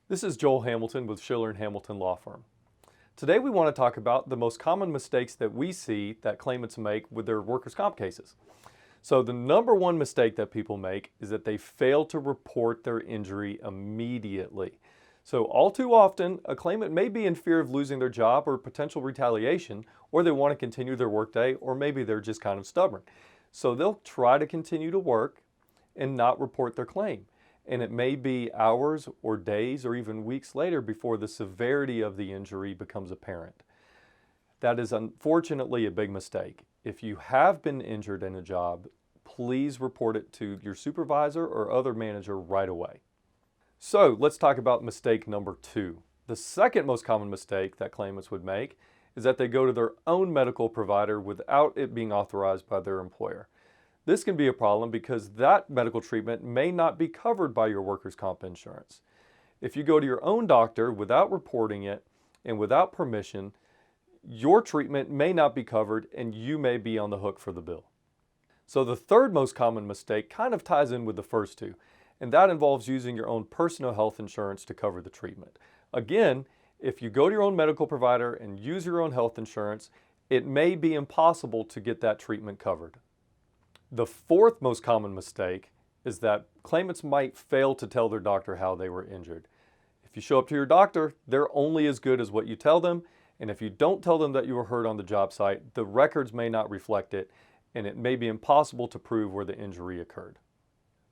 This is Joel Hamilton with Schiller and Hamilton Law Firm. Today we want to talk about the most common mistakes that we see that claimants make with their workers' comp cases. So the number one mistake that people make is that they fail to report their injury immediately. So all too often, a claimant may be in fear of losing their job or potential retaliation, or they want to continue their workday, or maybe they're just kind of stubborn. So they'll try to continue to work and not report their claim. And it may be hours or days or even weeks later before the severity of the injury becomes apparent. That is unfortunately a big mistake. If you have been injured in a job, please report it to your supervisor or other manager right away. So let's talk about mistake number 2. The second most common mistake that claimants would make is that they go to their own medical provider without it being authorized by their employer. This can be a problem because that medical treatment may not be covered by your workers' comp insurance. If you go to your own doctor without reporting it and without permission, your treatment may not be covered and you may be on the hook for the bill. So the third most common mistake kind of ties in with the first two, and that involves using your own personal health insurance to cover the treatment. Again, if you go to your own medical provider and use your own health insurance, it may be impossible to get that treatment covered. The fourth most common mistake is that claimants might fail to tell their doctor how they were injured. If you show up to your doctor, they're only as good as what you tell them, and if you don't tell them that you were hurt on the job site, the records may not reflect it, and it may be impossible to prove where the injury occurred.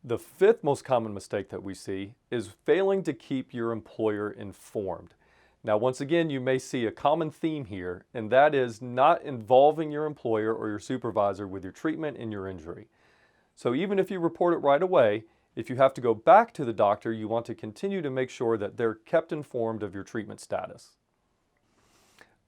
The fifth most common mistake that we see is failing to keep your employer informed. Now, once again, you may see a common theme here, and that is not involving your employer or your supervisor with your treatment and your injury. So even if you report it right away, if you have to go back to the doctor, you want to continue to make sure that they're kept informed of your treatment status.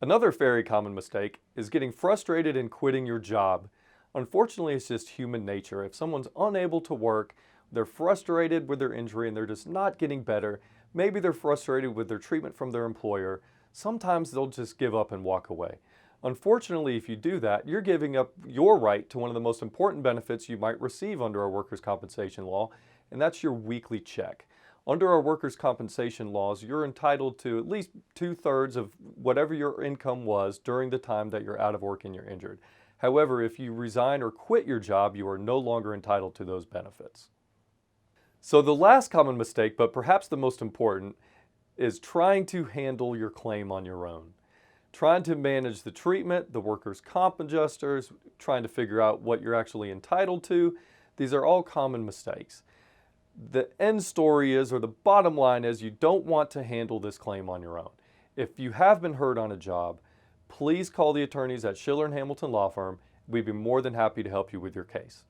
Another very common mistake is getting frustrated and quitting your job. Unfortunately, it's just human nature. If someone's unable to work, they're frustrated with their injury and they're just not getting better. Maybe they're frustrated with their treatment from their employer. Sometimes they'll just give up and walk away. Unfortunately, if you do that, you're giving up your right to one of the most important benefits you might receive under our workers' compensation law, and that's your weekly check. Under our workers' compensation laws, you're entitled to at least 2/3 of whatever your income was during the time that you're out of work and you're injured. However, if you resign or quit your job, you are no longer entitled to those benefits. So the last common mistake, but perhaps the most important, is trying to handle your claim on your own. Trying to manage the treatment, the workers' comp adjusters, trying to figure out what you're actually entitled to. These are all common mistakes. The end story is, or the bottom line is, you don't want to handle this claim on your own. If you have been hurt on a job, please call the attorneys at Schiller and Hamilton Law Firm. We'd be more than happy to help you with your case.